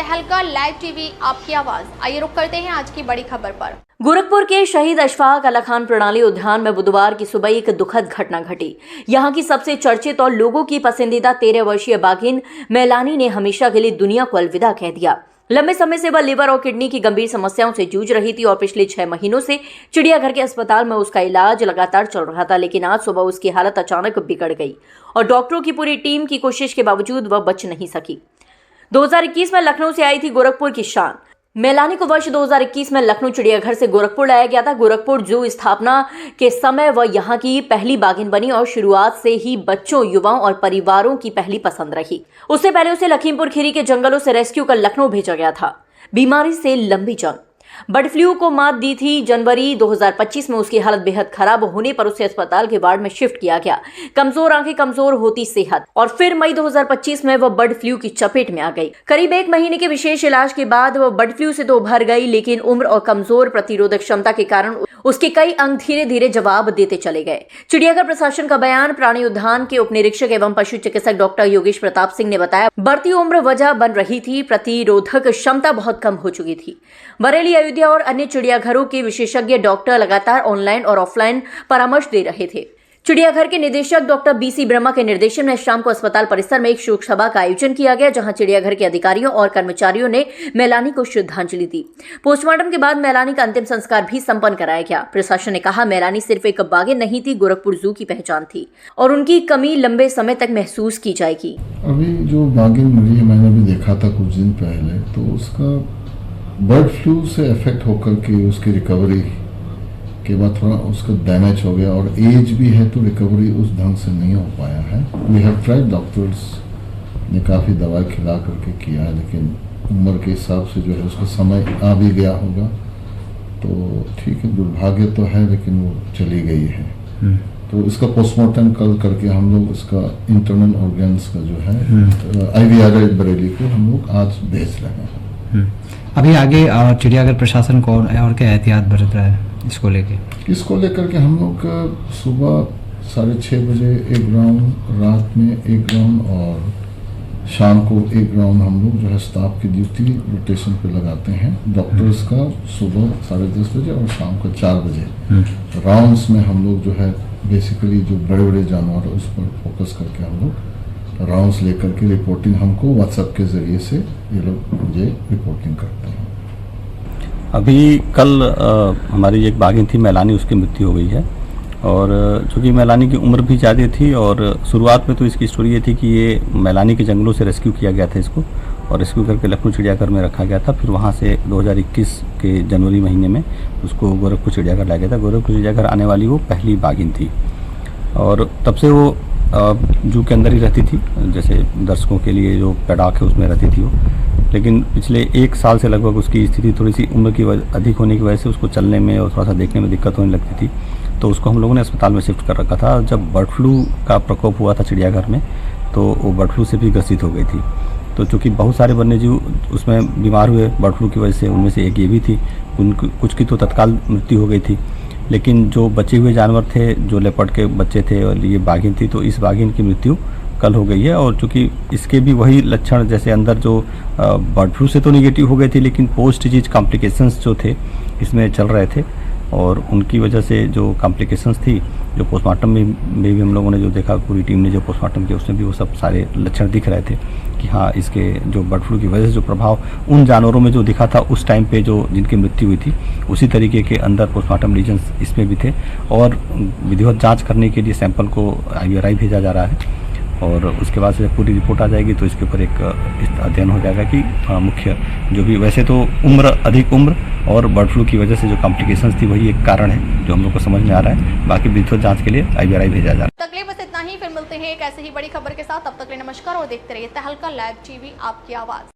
तहलका live TV आपकी आवाज। आइए रुक करते हैं आज की बड़ी खबर पर। गोरखपुर के शहीद अशफाक अल्लाह खान प्रणाली उद्यान में बुधवार की सुबह एक दुखद घटना घटी। यहां की सबसे चर्चित और लोगों की पसंदीदा 13 वर्षीय बाघिन मेलानी ने हमेशा के लिए दुनिया को अलविदा कह दिया। लंबे समय से वह लिवर और किडनी की गंभीर समस्याओं से जूझ रही थी और पिछले 6 महीनों से चिड़ियाघर के अस्पताल में उसका इलाज लगातार चल रहा था, लेकिन आज सुबह उसकी हालत अचानक बिगड़ गई और डॉक्टरों की पूरी टीम की कोशिश के बावजूद वह बच नहीं सकी। 2021 में लखनऊ से आई थी गोरखपुर की शान। मेलानी को वर्ष 2021 में लखनऊ चिड़ियाघर से गोरखपुर लाया गया था। गोरखपुर जू स्थापना के समय वह यहां की पहली बाघिन बनी और शुरुआत से ही बच्चों, युवाओं और परिवारों की पहली पसंद रही। उससे पहले उसे लखीमपुर खीरी के जंगलों से रेस्क्यू कर लखनऊ भेजा गया था। बीमारी से लंबी जंग, बर्ड फ्लू को मात दी थी। जनवरी 2025 में उसकी हालत बेहद खराब होने पर उसे अस्पताल के वार्ड में शिफ्ट किया गया। कमजोर आंखें, कमजोर होती सेहत, और फिर मई 2025 में वह बर्ड फ्लू की चपेट में आ गई। करीब 1 महीने के विशेष इलाज के बाद वह बर्ड फ्लू से तो उभर गई, लेकिन उम्र और कमजोर प्रतिरोधक क्षमता के कारण उसके कई अंग धीरे धीरे जवाब देते चले गए। चिड़ियाघर प्रशासन का बयान। प्राणी उद्यान के उप निरीक्षक एवं पशु चिकित्सक डॉक्टर योगेश प्रताप सिंह ने बताया, बढ़ती उम्र वजह बन रही थी, प्रतिरोधक क्षमता बहुत कम हो चुकी थी। बरेली, अयोध्या और अन्य चिड़ियाघरों के विशेषज्ञ डॉक्टर लगातार ऑनलाइन और ऑफलाइन परामर्श दे रहे थे। चिड़ियाघर के निदेशक डॉक्टर BC ब्रह्मा के निर्देशन में शाम को अस्पताल परिसर में एक शोक सभा का आयोजन किया गया, जहां चिड़ियाघर के अधिकारियों और कर्मचारियों ने मेलानी को श्रद्धांजलि दी। पोस्टमार्टम के बाद मेलानी का अंतिम संस्कार भी संपन्न कराया गया। प्रशासन ने कहा, मेलानी सिर्फ एक बाघिन नहीं थी, गोरखपुर जू की पहचान थी और उनकी कमी लंबे समय तक महसूस की जाएगी। अभी जो बाघिन मरी है, मैंने भी देखा था कुछ दिन पहले, तो उसका बर्ड फ्लू से इफेक्ट होकर के उसकी रिकवरी के बाद थोड़ा उसका डैमेज हो गया और एज भी है तो रिकवरी उस ढंग से नहीं हो पाया है। वी हैव ट्राइड, डॉक्टर्स ने काफ़ी दवाई खिला करके किया है, लेकिन उम्र के हिसाब से जो है उसका समय आ भी गया होगा। तो ठीक है, दुर्भाग्य तो है, लेकिन वो चली गई है। तो इसका पोस्टमार्टम कल करके हम लोग उसका इंटरनल ऑर्गन्स का जो है IVR बरेली को हम लोग आज भेज रहे हैं। अभी आगे चिड़ियाघर प्रशासन को और क्या एहतियात बरत रहा है इसको लेकर के हम लोग सुबह 6:30 बजे एक राउंड, रात में एक राउंड और शाम को एक राउंड हम लोग जो है स्टाफ की ड्यूटी रोटेशन पे लगाते हैं। डॉक्टर्स का सुबह 10:30 बजे और शाम को 4 बजे राउंड्स में हम लोग जो है बेसिकली जो बड़े बड़े जानवर उस पर फोकस करके हम लोग राउंड्स लेकर के रिपोर्टिंग हमको व्हाट्सएप के जरिए से ये लोग मुझे रिपोर्टिंग करते हैं। अभी कल हमारी एक बाघिन थी मेलानी, उसकी मृत्यु हो गई है। और चूँकि मेलानी की उम्र भी ज़्यादा थी और शुरुआत में तो इसकी स्टोरी ये थी कि ये मेलानी के जंगलों से रेस्क्यू किया गया था इसको, और रेस्क्यू करके लखनऊ चिड़ियाघर में रखा गया था। फिर वहाँ से 2021 के जनवरी महीने में उसको गोरखपुर चिड़ियाघर लाया गया था। गोरखपुर चिड़ियाघर आने वाली वो पहली बाघिन थी और तब से वो जू के अंदर ही रहती थी, जैसे दर्शकों के लिए जो पैडाक है उसमें रहती थी वो। लेकिन पिछले 1 साल से लगभग उसकी स्थिति थोड़ी सी उम्र की अधिक होने की वजह से उसको चलने में और थोड़ा सा देखने में दिक्कत होने लगती थी, तो उसको हम लोगों ने अस्पताल में शिफ्ट कर रखा था। जब बर्ड फ्लू का प्रकोप हुआ था चिड़ियाघर में, तो वो बर्ड फ्लू से भी ग्रसित हो गई थी। तो चूँकि बहुत सारे वन्यजीव उसमें बीमार हुए बर्ड फ्लू की वजह से, उनमें से एक ये भी थी। कुछ की तो तत्काल मृत्यु हो गई थी, लेकिन जो बचे हुए जानवर थे, जो लेपर्ड के बच्चे थे और ये बाघिन थी, तो इस बाघिन की मृत्यु कल हो गई है। और चूँकि इसके भी वही लक्षण, जैसे अंदर जो बर्ड फ्लू से तो निगेटिव हो गई थी, लेकिन पोस्ट डिजीज कॉम्प्लिकेशंस जो थे इसमें चल रहे थे, और उनकी वजह से जो कॉम्प्लिकेशंस थी, जो पोस्टमार्टम में भी हम लोगों ने जो देखा, पूरी टीम ने जो पोस्टमार्टम किया, उसमें भी वो सब सारे लक्षण दिख रहे थे कि हाँ, इसके जो बर्ड फ्लू की वजह से जो प्रभाव उन जानवरों में जो दिखा था उस टाइम पे जो जिनकी मृत्यु हुई थी, उसी तरीके के अंदर पोस्टमार्टम लीजन्स इसमें भी थे। और विधिवत जाँच करने के लिए सैंपल को IVRI भेजा जा रहा है, और उसके बाद से पूरी रिपोर्ट आ जाएगी तो इसके ऊपर एक अध्ययन हो जाएगा कि मुख्य जो भी, वैसे तो अधिक उम्र और बर्ड फ्लू की वजह से जो कॉम्प्लिकेशंस थी वही एक कारण है जो हम लोग को समझ में आ रहा है। बाकी विधिवत जांच के लिए IVRI भेजा जा रहा है। तकलीफ बस इतना ही, फिर मिलते हैं एक ऐसे ही बड़ी खबर के साथ। तब तक के लिए नमस्कार और देखते रहिए तहलका लाइव टीवी आपकी आवाज।